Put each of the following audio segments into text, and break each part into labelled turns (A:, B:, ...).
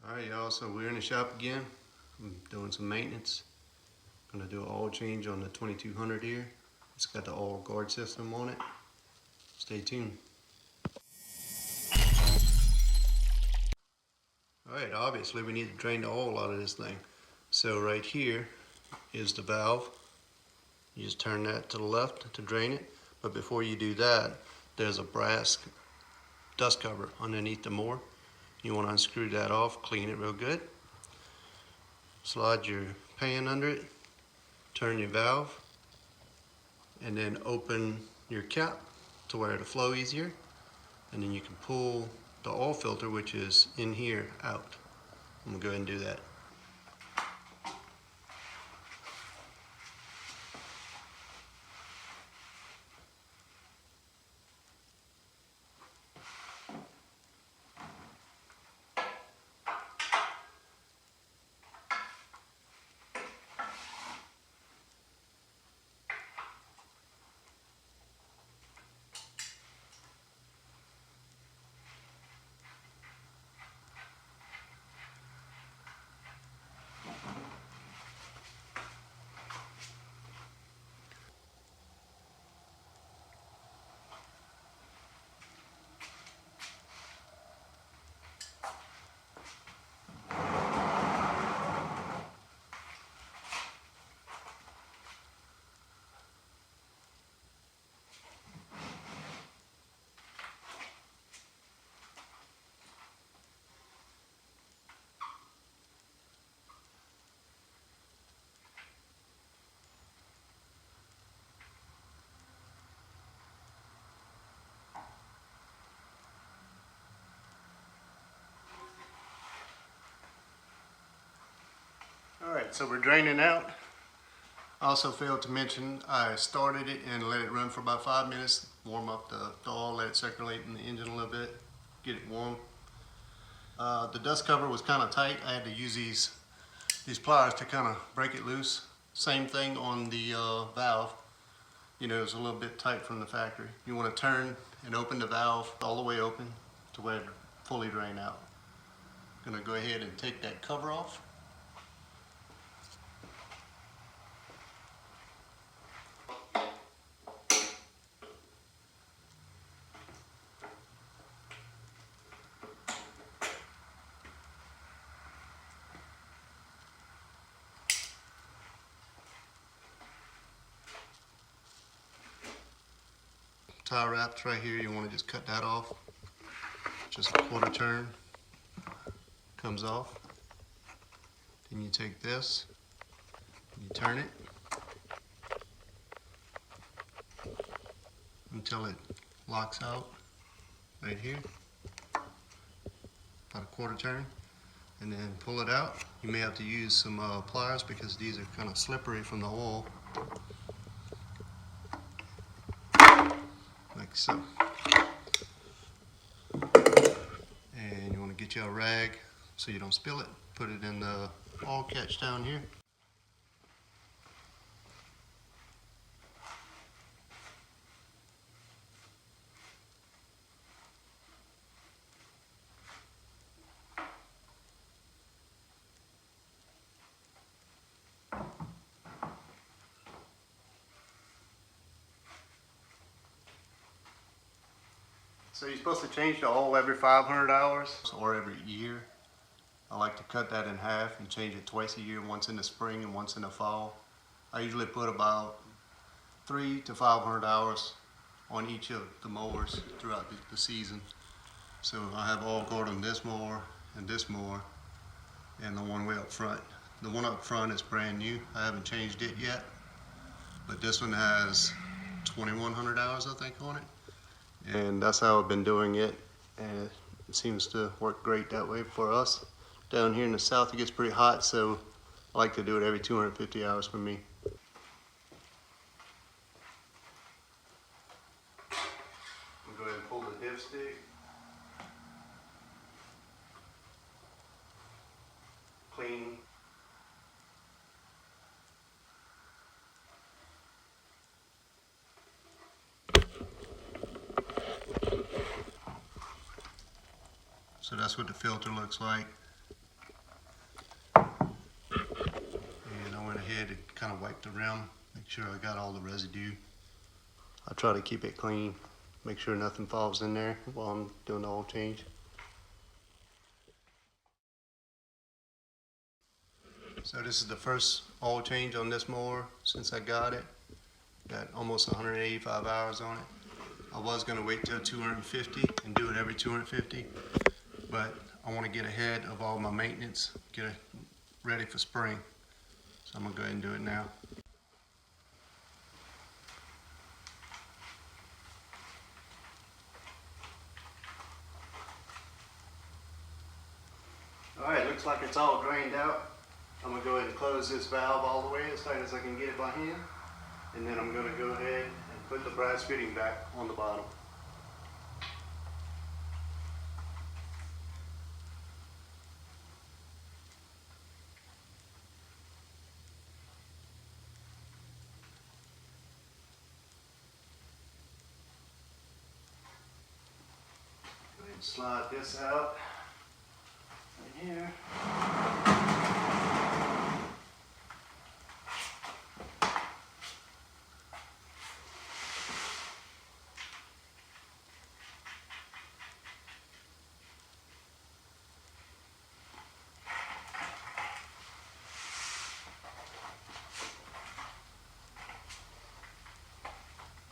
A: Alright y'all, so we're in the shop again. I'm doing some maintenance. Gonna do an oil change on the 2200 here. It's got the oil guard system on it. Stay tuned. Alright, obviously we need to drain the oil out of this thing. So right here is the valve. You just turn that to the left to drain it. But before you do that, there's a brass dust cover underneath the motor. You want to unscrew that off, clean it real good. Slide your pan under it, turn your valve, and then open your cap to where it'll flow easier. And then you can pull the oil filter, which is in here, out. I'm going to go ahead and do that. Alright, so we're draining out. I also failed to mention I started it and let it run for about 5 minutes, warm up the oil, let it circulate in the engine a little bit, get it warm. The dust cover was kind of tight. I had to use these pliers to kind of break it loose. Same thing on the valve. You know, it's a little bit tight from the factory. You want to turn and open the valve all the way open to where it fully drain out. I'm going to go ahead and take that cover off. Tie wraps right here, you want to just cut that off. Just a quarter turn, comes off. Then you take this, you turn it until it locks out right here. About a quarter turn, and then pull it out. You may have to use some pliers because these are kind of slippery from the oil. Like so. And you want to get you a rag so you don't spill it. Put it in the oil catch down here. So you're supposed to change the oil every 500 hours or every year. I like to cut that in half and change it twice a year, once in the spring and once in the fall. I usually put about 300 to 500 hours on each of the mowers throughout the season. So I have oil guard on this mower and the one way up front. The one up front is brand new. I haven't changed it yet, but this one has 2100 hours I think on it. And that's how I've been doing it, and it seems to work great that way for us. Down here in the south it gets pretty hot, so I like to do it every 250 hours for me. I'm going to go ahead and pull the dipstick. Clean. So that's what the filter looks like. head and kind of wipe the rim, make sure I got all the residue. I try to keep it clean, make sure nothing falls in there while I'm doing the oil change. So this is the first oil change on this mower since I got it. Got almost 185 hours on it. I was going to wait till 250 and do it every 250, but I want to get ahead of all my maintenance, get it ready for spring. So I'm going to go ahead and do it now. Alright, looks like it's all drained out. I'm going to go ahead and close this valve all the way as tight as I can get it by hand. And then I'm going to go ahead and put the brass fitting back on the bottom. Go ahead and slide this out right here.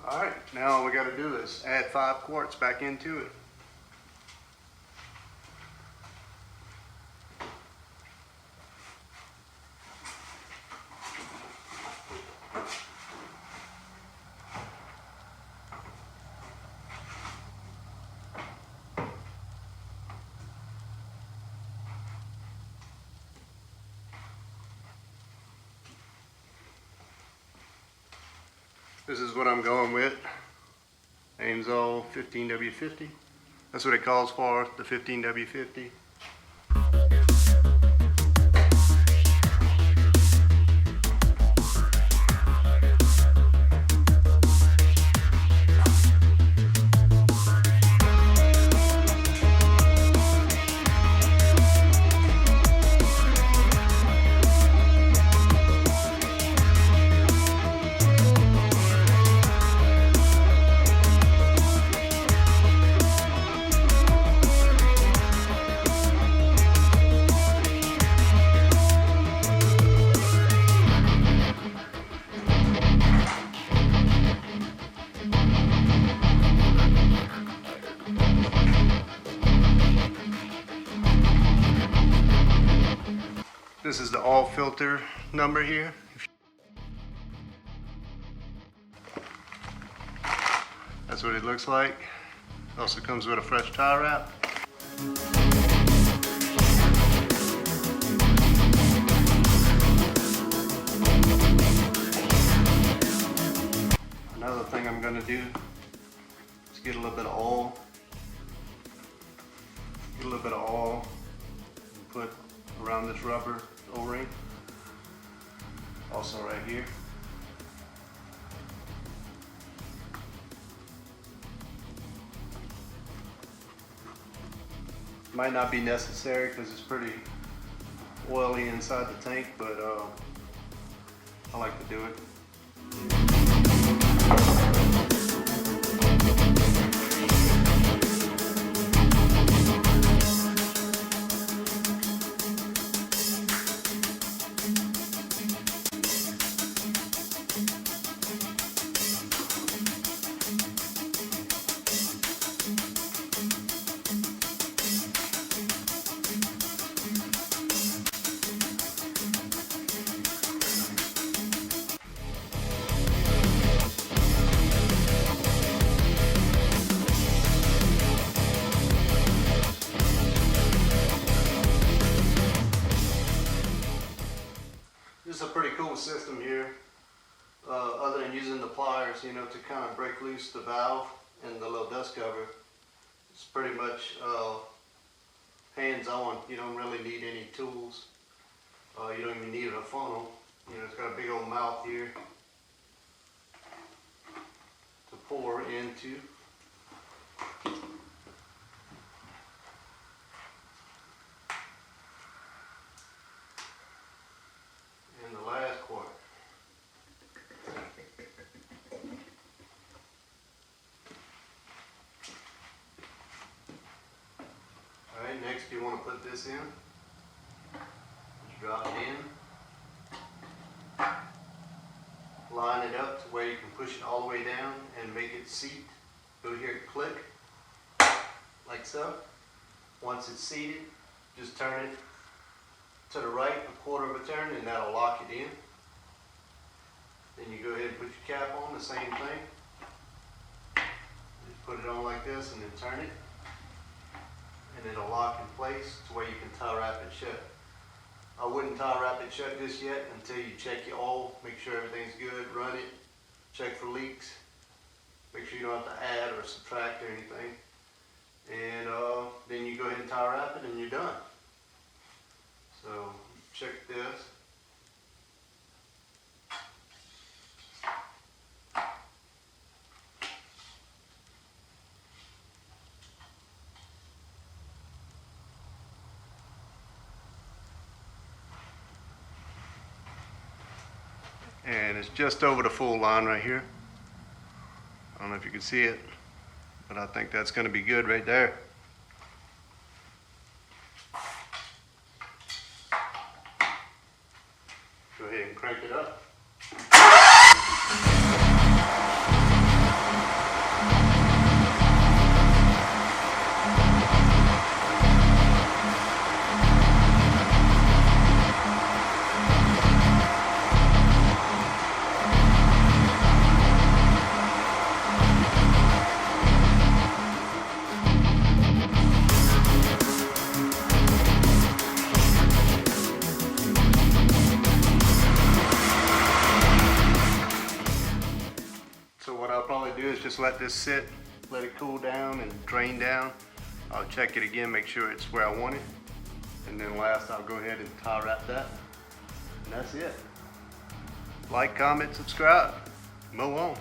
A: Alright, now all we got to do is add 5 quarts back into it. This is what I'm going with. Amsoil 15W50. That's what it calls for, the 15W50. This is the oil filter number here. That's what it looks like. Also comes with a fresh tie wrap. Another thing I'm going to do is get a little bit of oil. Get a little bit of oil and put around this rubber O-ring. Also right here. Might not be necessary because it's pretty oily inside the tank, but I like to do it. This is a pretty cool system here, other than using the pliers, you know, to kind of break loose the valve and the little dust cover. It's pretty much hands-on. You don't really need any tools. You don't even need a funnel. You know, it's got a big old mouth here to pour into. And the last quart. you want to put this in. Just drop it in. Line it up to where you can push it all the way down and make it seat. You'll hear it click, like so. Once it's seated, just turn it to the right a quarter of a turn and that'll lock it in. Then you go ahead and put your cap on, the same thing. Just put it on like this and then turn it. And it'll lock in place to where you can tie wrap it shut. I wouldn't tie wrap it shut just yet until you check your oil, make sure everything's good, run it, check for leaks, make sure you don't have to add or subtract or anything. And then you go ahead and tie wrap it and you're done. So check this. And it's just over the full line right here. I don't know if you can see it, but I think that's going to be good right there. Go ahead and crank it up. I'll probably do is just let this sit, let it cool down and drain down. I'll check it again, make sure it's where I want it. And then last, I'll go ahead and tie wrap that. And that's it. Like, comment, subscribe. Mow on.